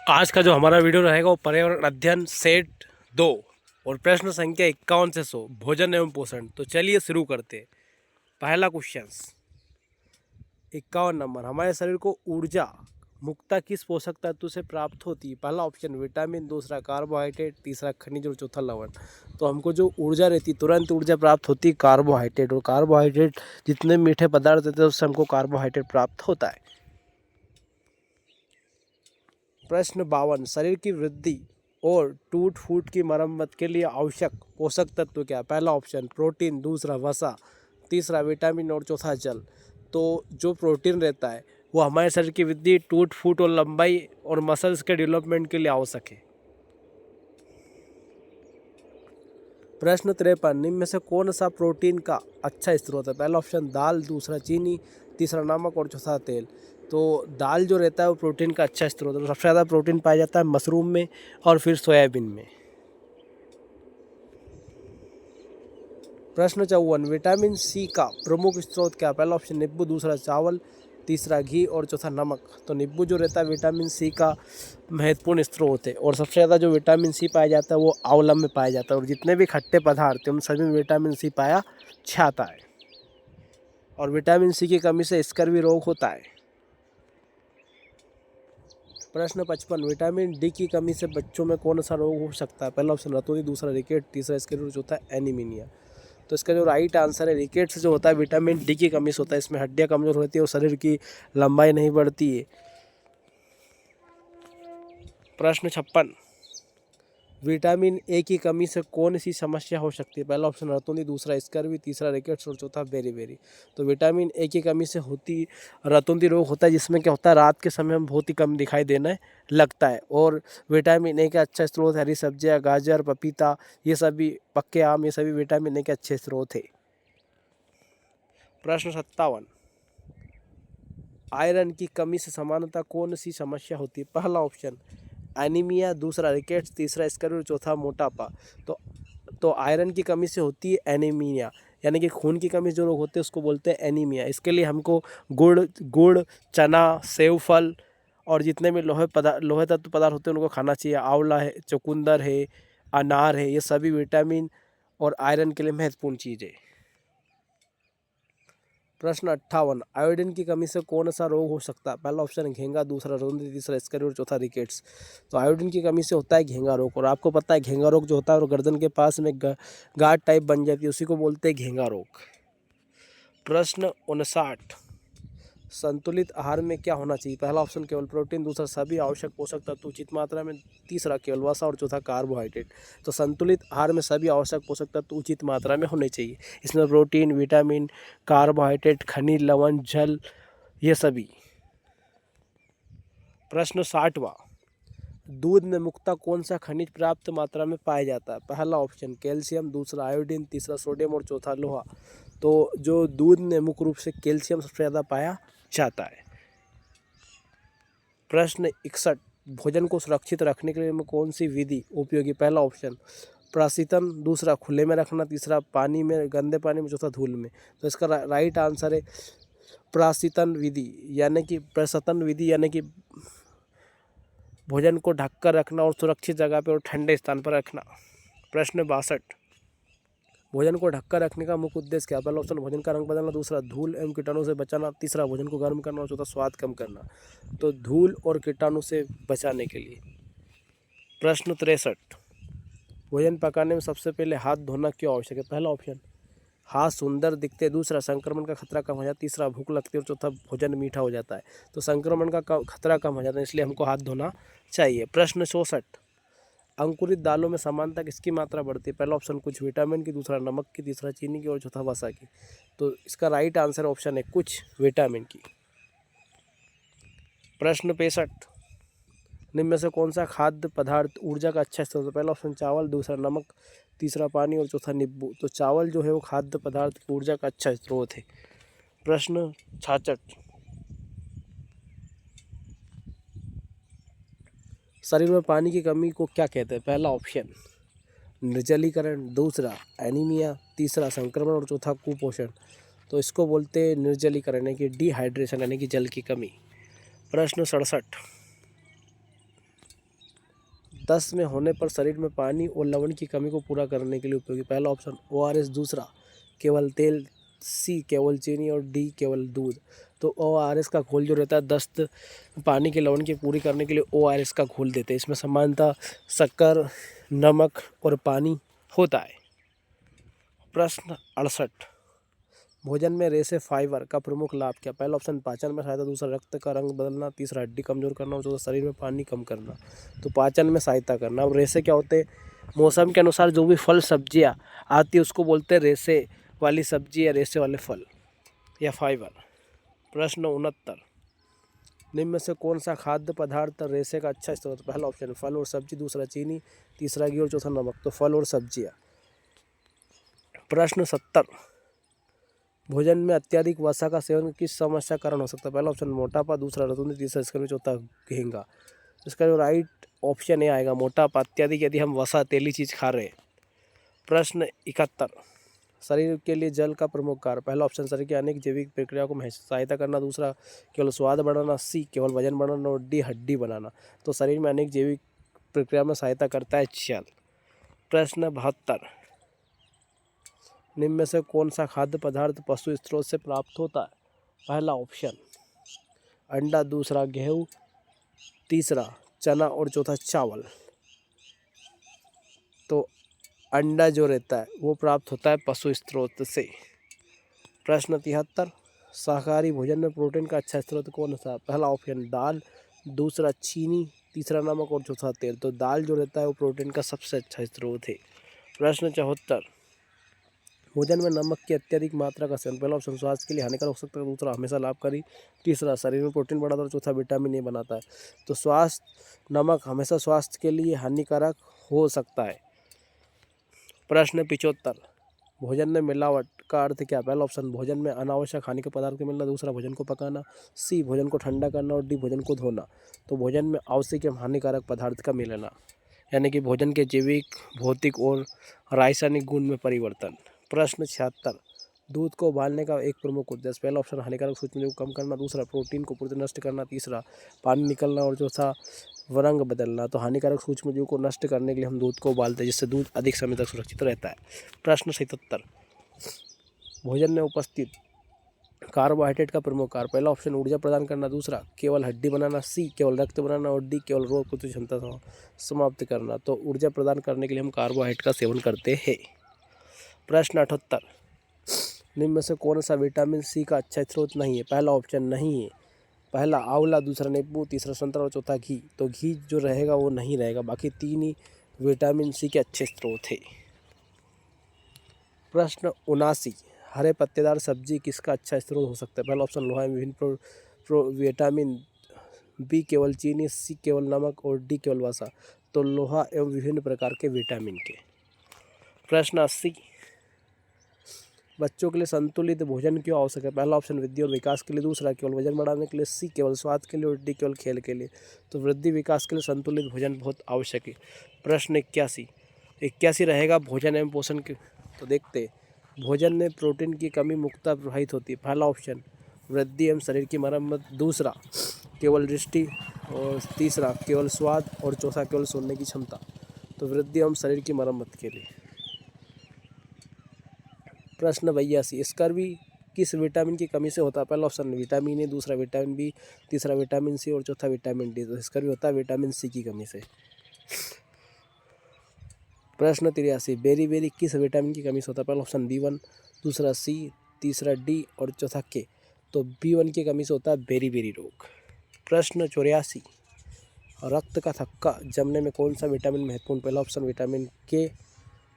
आज का जो हमारा वीडियो रहेगा वो पर्यावरण अध्ययन सेट 2 और प्रश्न संख्या 51 से 100 भोजन एवं पोषण। तो चलिए शुरू करते हैं। पहला क्वेश्चन 51 नंबर, हमारे शरीर को ऊर्जा मुख्यतः किस पोषक तत्व से प्राप्त होती है? पहला ऑप्शन विटामिन, दूसरा कार्बोहाइड्रेट, तीसरा खनिज और चौथा लवण। तो हमको जो ऊर्जा रहती है, तुरंत ऊर्जा प्राप्त होती है कार्बोहाइड्रेट, और कार्बोहाइड्रेट जितने मीठे पदार्थ रहते हैं उससे हमको कार्बोहाइड्रेट प्राप्त होता है। प्रश्न 52, शरीर की वृद्धि और टूट फूट की मरम्मत के लिए आवश्यक पोषक तत्व क्या? पहला ऑप्शन प्रोटीन, दूसरा वसा, तीसरा विटामिन और चौथा जल। तो जो प्रोटीन रहता है वो हमारे शरीर की वृद्धि, टूट फूट और लंबाई और मसल्स के डेवलपमेंट के लिए आवश्यक है। प्रश्न 53, निम्न में से कौन सा प्रोटीन का अच्छा स्रोत है? पहला ऑप्शन दाल, दूसरा चीनी, तीसरा नमक और चौथा तेल। तो दाल जो रहता है वो प्रोटीन का अच्छा स्रोत है। सबसे ज़्यादा प्रोटीन पाया जाता है मशरूम में और फिर सोयाबीन में। प्रश्न 54, विटामिन सी का प्रमुख स्रोत क्या? पहला ऑप्शन नींबू, दूसरा चावल, तीसरा घी और चौथा नमक। तो नींबू जो रहता है विटामिन सी का महत्वपूर्ण स्रोत है, और सबसे ज़्यादा जो विटामिन सी पाया जाता है वो आंवला में पाया जाता है, और जितने भी खट्टे पदार्थ हैं उन सभी में विटामिन सी पाया जाता है। और विटामिन सी की कमी से स्कर्वी रोग होता है। प्रश्न 55, विटामिन डी की कमी से बच्चों में कौन सा रोग हो सकता है? पहला ऑप्शन रतौंधी, दूसरा रिकेट, तीसरा स्क्लेरोसिस, चौथा एनीमिया। तो इसका जो राइट आंसर है रिकेट्स जो होता है विटामिन डी की कमी से होता है। इसमें हड्डियां कमजोर होती है और शरीर की लंबाई नहीं बढ़ती है। प्रश्न 56, विटामिन ए की कमी से कौन सी समस्या हो सकती है? पहला ऑप्शन रतौंधी, दूसरा स्कर्वी, तीसरा रिकेट्स और चौथा बेरी। तो विटामिन ए की कमी से होती रतौंधी रोग होता है, जिसमें क्या होता है रात के समय में बहुत ही कम दिखाई देने लगता है। और विटामिन ए का अच्छा स्रोत हरी सब्जियां, गाजर, पपीता, ये सभी, पक्के आम, ये सभी विटामिन ए के अच्छे स्रोत है। प्रश्न 57, आयरन की कमी से सामान्यतः कौन सी समस्या होती है? पहला ऑप्शन एनीमिया, दूसरा रिकेट्स, तीसरा स्कर्वी, चौथा मोटापा। तो आयरन की कमी से होती है एनीमिया, यानी कि खून की कमी जो रोग होते हैं उसको बोलते हैं एनीमिया। इसके लिए हमको गुड़, चना, सेव फल और जितने भी लोहे तत्व पदार्थ होते हैं उनको खाना चाहिए। आंवला है, चुकंदर है, अनार है, ये सभी विटामिन और आयरन के लिए महत्वपूर्ण चीज़ है। प्रश्न 58, आयोडीन की कमी से कौन सा रोग हो सकता है? पहला ऑप्शन घेंगा, दूसरा रतौंधी, तीसरा स्कर्वी और चौथा रिकेट्स। तो आयोडीन की कमी से होता है घेंगा रोग, और आपको पता है घेंगा रोग जो होता है वो गर्दन के पास में गांठ टाइप बन जाती है, उसी को बोलते हैं घेंगा रोग। प्रश्न 59, संतुलित आहार में क्या होना चाहिए? पहला ऑप्शन केवल प्रोटीन, दूसरा सभी आवश्यक पोषक तत्व उचित मात्रा में, तीसरा केवल वसा और चौथा कार्बोहाइड्रेट। तो संतुलित आहार में सभी आवश्यक पोषक तत्व उचित मात्रा में होने चाहिए। इसमें प्रोटीन, विटामिन, कार्बोहाइड्रेट, खनिज, लवण, जल, ये सभी। प्रश्न 60वां, दूध में मुख्यतः कौन सा खनिज पर्याप्त मात्रा में पाया जाता है? पहला ऑप्शन कैल्शियम, दूसरा आयोडीन, तीसरा सोडियम और चौथा लोहा। तो जो दूध में मुख्य रूप से कैल्शियम सबसे ज़्यादा पाया जाता है। प्रश्न 61, भोजन को सुरक्षित रखने के लिए में कौन सी विधि उपयोगी? पहला ऑप्शन प्रशीतन, दूसरा खुले में रखना, तीसरा पानी में, गंदे पानी में, चौथा धूल में। तो इसका राइट आंसर है प्रशीतन विधि, यानी कि प्रसतन विधि, यानी कि भोजन को ढककर रखना और सुरक्षित जगह पर और ठंडे स्थान पर रखना। प्रश्न 62, भोजन को ढककर रखने का मुख्य उद्देश्य क्या? पहला ऑप्शन भोजन का रंग बदलना, दूसरा धूल एवं कीटाणु से बचाना, तीसरा भोजन को गर्म करना और चौथा स्वाद कम करना। तो धूल और कीटाणु से बचाने के लिए। प्रश्न 63, भोजन पकाने में सबसे पहले हाथ धोना क्यों आवश्यक है? पहला ऑप्शन हाथ सुंदर दिखते, दूसरा संक्रमण का खतरा कम हो जाता, तीसरा भूख लगती है और चौथा भोजन मीठा हो जाता है। तो संक्रमण का खतरा कम हो जाता है, इसलिए हमको हाथ धोना चाहिए। प्रश्न 64, अंकुरित दालों में समानता किसकी मात्रा बढ़ती है? पहला ऑप्शन कुछ विटामिन की, दूसरा नमक की, तीसरा चीनी की और चौथा वसा की। तो इसका राइट आंसर ऑप्शन है कुछ विटामिन की। प्रश्न 65, निम्न में से कौन सा खाद्य पदार्थ ऊर्जा का अच्छा स्रोत है? पहला ऑप्शन चावल, दूसरा नमक, तीसरा पानी और चौथा नींबू। तो चावल जो है वो खाद्य पदार्थ की ऊर्जा का अच्छा स्रोत है। प्रश्न 66, शरीर में पानी की कमी को क्या कहते हैं? पहला ऑप्शन निर्जलीकरण, दूसरा एनीमिया, तीसरा संक्रमण और चौथा कुपोषण। तो इसको बोलते हैं निर्जलीकरण, यानी कि डिहाइड्रेशन, यानी कि जल की कमी। प्रश्न 67, दस्त में होने पर शरीर में पानी और लवण की कमी को पूरा करने के लिए उपयोगी। पहला ऑप्शन ORS, दूसरा केवल तेल, सी केवल चीनी और डी केवल दूध। तो ORS का घोल जो रहता है दस्त पानी के लवण की पूरी करने के लिए ORS का घोल देते हैं। इसमें सामान्यतः शक्कर, नमक और पानी होता है। प्रश्न 68, भोजन में रेसे फाइबर का प्रमुख लाभ क्या? पहला ऑप्शन पाचन में सहायता, दूसरा रक्त का रंग बदलना, तीसरा हड्डी कमजोर करना और चौथा शरीर में पानी कम करना। तो पाचन में सहायता करना। अब रेसे क्या होते हैं? मौसम के अनुसार जो भी फल सब्जियां आती है उसको बोलते हैं रेसे वाली सब्जी या रेसे वाले फल या फाइबर। प्रश्न 69, निम्न में से कौन सा खाद्य पदार्थ रेसे का अच्छा स्रोत? पहला ऑप्शन फल और सब्जी, दूसरा चीनी, तीसरा घी और चौथा नमक। तो फल और सब्जियां। प्रश्न 70, भोजन में अत्यधिक वसा का सेवन किस समस्या का कारण हो सकता है? पहला ऑप्शन मोटापा, दूसरा रतुंधी, तीसरा स्कर्वी, चौथा घेंगा। इसका जो राइट ऑप्शन ये आएगा मोटापा, अत्यधिक यदि हम वसा तेली चीज़ खा रहे हैं। प्रश्न 71, शरीर के लिए जल का प्रमुख कार्य? पहला ऑप्शन शरीर की अनेक जैविक प्रक्रियाओं को सहायता करना, दूसरा केवल स्वाद बढ़ाना, सी केवल वजन बढ़ाना और डी हड्डी बनाना। तो शरीर में अनेक जैविक प्रक्रिया में सहायता करता है जल। प्रश्न 72, निम्न में से कौन सा खाद्य पदार्थ पशु स्रोत से प्राप्त होता है? पहला ऑप्शन अंडा, दूसरा गेहूँ, तीसरा चना और चौथा चावल। तो अंडा जो रहता है वो प्राप्त होता है पशु स्रोत से। प्रश्न 73, शाकाहारी भोजन में प्रोटीन का अच्छा स्रोत कौन सा? पहला ऑप्शन दाल, दूसरा चीनी, तीसरा नमक और चौथा तेल। तो दाल जो रहता है वो प्रोटीन का सबसे अच्छा स्रोत है। प्रश्न 74, भोजन में नमक की अत्यधिक मात्रा का सेवन? पहला ऑप्शन स्वास्थ्य के लिए हानिकारक हो सकता है, दूसरा हमेशा लाभकारी, तीसरा शरीर में प्रोटीन बढ़ाता है और चौथा विटामिन ए बनाता है। तो नमक हमेशा स्वास्थ्य के लिए हानिकारक हो सकता है। प्रश्न 75, भोजन में मिलावट का अर्थ क्या? पहला ऑप्शन भोजन में अनावश्यक हानिकारक पदार्थ को मिलना, दूसरा भोजन को पकाना, सी भोजन को ठंडा करना और डी भोजन को धोना। तो भोजन में आवश्यक एवं हानिकारक पदार्थ का मिलना, यानी कि भोजन के जैविक, भौतिक और रासायनिक गुण में परिवर्तन। प्रश्न 76, दूध को उबालने का एक प्रमुख उद्देश्य? पहला ऑप्शन हानिकारक सूक्ष्मजीवों को कम करना, दूसरा प्रोटीन को पूरी नष्ट करना, तीसरा पानी निकलना और चौथा रंग बदलना। तो हानिकारक सूक्ष्मजीवों को नष्ट करने के लिए हम दूध को उबालते हैं, जिससे दूध अधिक समय तक सुरक्षित रहता है। प्रश्न 77, भोजन में उपस्थित कार्बोहाइड्रेट का प्रमुख कार्य? पहला ऑप्शन ऊर्जा प्रदान करना, दूसरा केवल हड्डी बनाना, सी केवल रक्त बनाना और डी केवल रोग प्रतिरोधक क्षमता समाप्त करना। तो ऊर्जा प्रदान करने के लिए हम कार्बोहाइड्रेट का सेवन करते हैं। प्रश्न 78, निम्न में से कौन सा विटामिन सी का अच्छा स्रोत नहीं है? पहला ऑप्शन नहीं है, पहला आंवला, दूसरा नींबू, तीसरा संतरा और चौथा घी। तो घी जो रहेगा वो नहीं रहेगा, बाकी तीन ही विटामिन सी के अच्छे स्रोत है। प्रश्न 79, हरे पत्तेदार सब्जी किसका अच्छा स्रोत हो सकता है? पहला ऑप्शन लोहा में विभिन्न विटामिन, बी केवल चीनी, सी केवल नमक और डी केवल वसा। तो लोहा एवं विभिन्न प्रकार के विटामिन के। प्रश्न 80, बच्चों के लिए संतुलित भोजन क्यों आवश्यक है? पहला ऑप्शन वृद्धि और विकास के लिए, दूसरा केवल वजन बढ़ाने के लिए, सी केवल स्वाद के लिए और डी केवल खेल के लिए। तो वृद्धि विकास के लिए संतुलित भोजन बहुत आवश्यक है। प्रश्न 81 रहेगा भोजन एवं पोषण के। तो देखते भोजन में प्रोटीन की कमी मुख्यतः प्रभावित होती है। पहला ऑप्शन वृद्धि एवं शरीर की मरम्मत, दूसरा केवल दृष्टि और तीसरा केवल स्वाद और चौथा केवल सुनने की क्षमता। तो वृद्धि एवं शरीर की मरम्मत के लिए। प्रश्न 82, स्कर्वी किस विटामिन की कमी से होता है? पहला ऑप्शन विटामिन ए, दूसरा विटामिन बी, तीसरा विटामिन सी और चौथा विटामिन डी। तो स्कर्वी होता है विटामिन सी की कमी से। प्रश्न 83, बेरी किस विटामिन की कमी से होता है? पहला ऑप्शन B1, दूसरा सी, तीसरा डी और चौथा के। तो B1 की कमी से होता है बेरी रोग। प्रश्न 84, रक्त का थक्का जमने में कौन सा विटामिन महत्वपूर्ण? पहला ऑप्शन विटामिन के,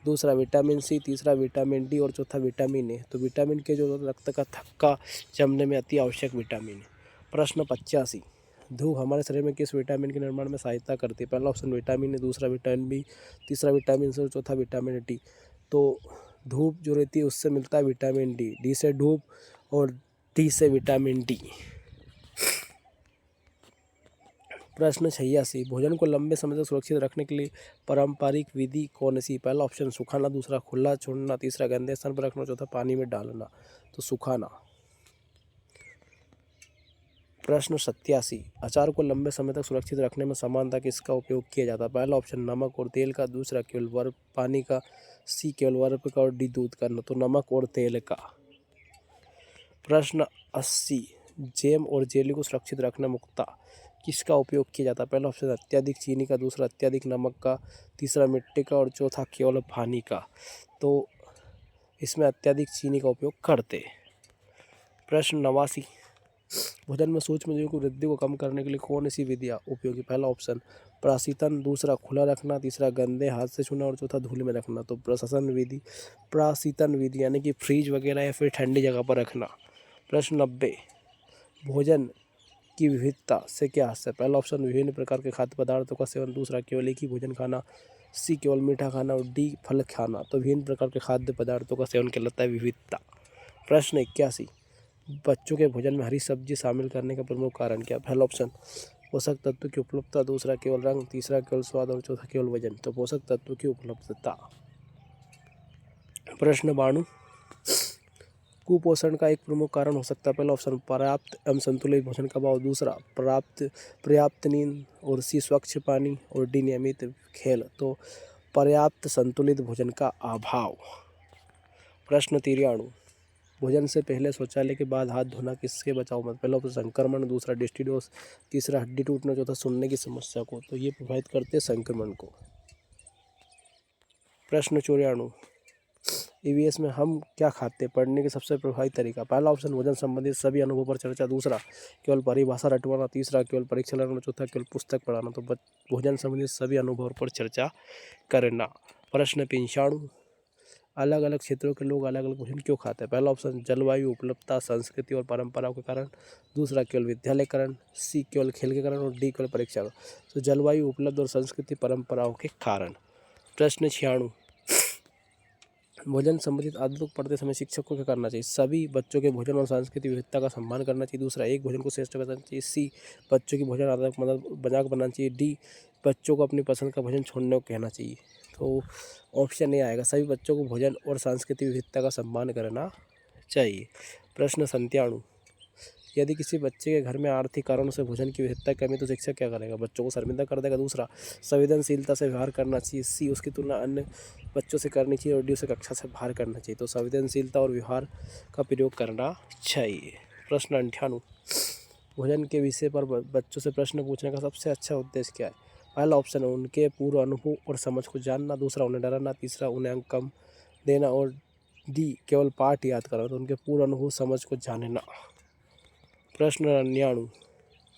दूसरा विटामिन सी, तीसरा विटामिन डी और चौथा विटामिन ए। तो विटामिन के जो रक्त का थक्का जमने में अति आवश्यक विटामिन है। प्रश्न 85, धूप हमारे शरीर में किस विटामिन के निर्माण में सहायता करती है? पहला ऑप्शन विटामिन ए, दूसरा विटामिन बी, तीसरा विटामिन सी और चौथा विटामिन डी। तो धूप जो रहती है उससे मिलता है विटामिन डी, डी से धूप और डी से विटामिन डी। प्रश्न 86, भोजन को लंबे समय तक सुरक्षित रखने के लिए पारंपरिक विधि कौन सी? पहला ऑप्शन सुखाना, दूसरा खुला छोड़ना, तीसरा गंदे स्थान पर रखना, चौथा पानी में डालना। तो सुखाना। प्रश्न 87, अचार को लंबे समय तक सुरक्षित रखने में सामान्यतः किसका उपयोग किया जाता है? पहला ऑप्शन नमक और तेल का, दूसरा केवल बर्फ पानी का, सी केवल बर्फ का और डी दूध का। तो नमक और तेल का। प्रश्न 80, जैम और जेली को सुरक्षित रखना मुख्यतः किसका उपयोग किया जाता है? पहला ऑप्शन अत्यधिक चीनी का, दूसरा अत्यधिक नमक का, तीसरा मिट्टी का और चौथा केवल पानी का। तो इसमें अत्यधिक चीनी का उपयोग करते। प्रश्न 89, भोजन में सूक्ष्म जीवों की वृद्धि को कम करने के लिए कौन सी विधियाँ उपयोगी? पहला ऑप्शन प्राशीतन, दूसरा खुला रखना, तीसरा गंदे हाथ से छूना और चौथा धूल में रखना। तो प्राशीतन विधि यानी कि फ्रीज वगैरह या फिर ठंडी जगह पर रखना। प्रश्न 90, भोजन की विविधता से क्या आशय? पहला ऑप्शन विभिन्न प्रकार के खाद्य पदार्थों का सेवन, दूसरा केवल एक ही भोजन खाना, सी केवल मीठा खाना और डी फल खाना। तो विभिन्न प्रकार के खाद्य पदार्थों का सेवन कहलाता है विविधता। प्रश्न 81, बच्चों के भोजन में हरी सब्जी शामिल करने का प्रमुख कारण क्या? पहला ऑप्शन पोषक तत्व की उपलब्धता, दूसरा केवल रंग, तीसरा केवल स्वाद और चौथा केवल वजन। तो पोषक तत्व की उपलब्धता। प्रश्न 92, कुपोषण का एक प्रमुख कारण हो सकता है? पहला ऑप्शन पर्याप्त एवं संतुलित भोजन का अभाव, दूसरा पर्याप्त नींद और सी स्वच्छ पानी और डी नियमित खेल। तो पर्याप्त संतुलित भोजन का अभाव। प्रश्न 93, भोजन से पहले शौचालय के बाद हाथ धोना किसके बचाव में? पहला ऑप्शन संक्रमण, दूसरा डिस्टिडोस, तीसरा हड्डी टूटना, चौथा सुनने की समस्या को। तो ये प्रभावित करते हैं संक्रमण को। प्रश्न 94, ईवीएस में हम क्या खाते हैं? पढ़ने के सबसे प्रभावी तरीका। पहला ऑप्शन भोजन संबंधित सभी अनुभव पर चर्चा, दूसरा केवल परिभाषा रटवाना, तीसरा केवल परीक्षा लेना, चौथा केवल पुस्तक पढ़ाना। तो भोजन संबंधित सभी अनुभव पर चर्चा करना। प्रश्न 95, अलग अलग क्षेत्रों के लोग अलग अलग भोजन क्यों खाते हैं? पहला ऑप्शन जलवायु, उपलब्धता, संस्कृति और परंपराओं के कारण, दूसरा केवल विद्यालय कारण, सी केवल खेल के कारण और डी केवल परीक्षा का। तो जलवायु, उपलब्ध और संस्कृति परंपराओं के कारण। प्रश्न 96, भोजन संबंधित आदतों को पढ़ते समय शिक्षक को क्या करना चाहिए? सभी बच्चों के भोजन और सांस्कृतिक विविधता का सम्मान करना चाहिए, दूसरा एक भोजन को श्रेष्ठ बताना चाहिए, सी बच्चों की भोजन आदत मजाक बनाना चाहिए, डी बच्चों को अपनी पसंद का भोजन छोड़ने को कहना चाहिए। तो ऑप्शन ए आएगा, सभी बच्चों को भोजन और सांस्कृतिक विविधता का सम्मान करना चाहिए। प्रश्न 97, यदि किसी बच्चे के घर में आर्थिक कारणों से भोजन की विविधता कमी तो शिक्षक क्या करेगा? बच्चों को शर्मिंदा कर देगा, दूसरा संवेदनशीलता से व्यवहार करना चाहिए, सी उसकी तुलना अन्य बच्चों से करनी चाहिए और डी उसे कक्षा से बाहर करना चाहिए। तो संवेदनशीलता और व्यवहार का प्रयोग करना चाहिए। प्रश्न 98, भोजन के विषय पर बच्चों से प्रश्न पूछने का सबसे अच्छा उद्देश्य क्या है? पहला ऑप्शन है उनके पूर्व अनुभव और समझ को जानना, दूसरा उन्हें डराना, तीसरा उन्हें अंक कम देना और डी केवल पाठ याद कराना। तो उनके पूर्व अनुभव समझ को जानना। प्रश्न 99,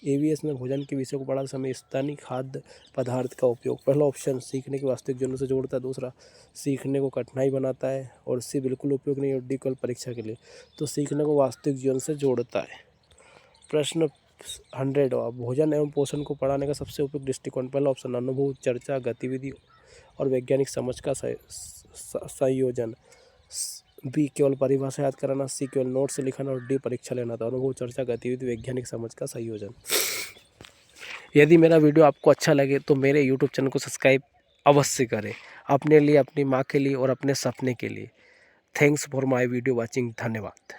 ईवीएस में भोजन के विषय को पढ़ाते समय स्थानीय खाद्य पदार्थ का उपयोग। पहला ऑप्शन सीखने के वास्तविक जीवन से जोड़ता है, दूसरा सीखने को कठिनाई बनाता है और सी बिल्कुल उपयोग नहीं और डी केवल परीक्षा के लिए। तो सीखने को वास्तविक जीवन से जोड़ता है। प्रश्न 100, भोजन एवं पोषण को पढ़ाने का सबसे उपयुक्त दृष्टिकोण। पहला ऑप्शन अनुभव, चर्चा, गतिविधि और वैज्ञानिक समझ का संयोजन, बी केवल परिभाषा याद कराना, सी केवल नोट से लिखाना और डी परीक्षा लेना। था अनुभव, चर्चा, गतिविधि, वैज्ञानिक समझ का संयोजन। यदि मेरा वीडियो आपको अच्छा लगे तो मेरे यूट्यूब चैनल को सब्सक्राइब अवश्य करें, अपने लिए, अपनी माँ के लिए और अपने सपने के लिए। Thanks for my video watching. धन्यवाद।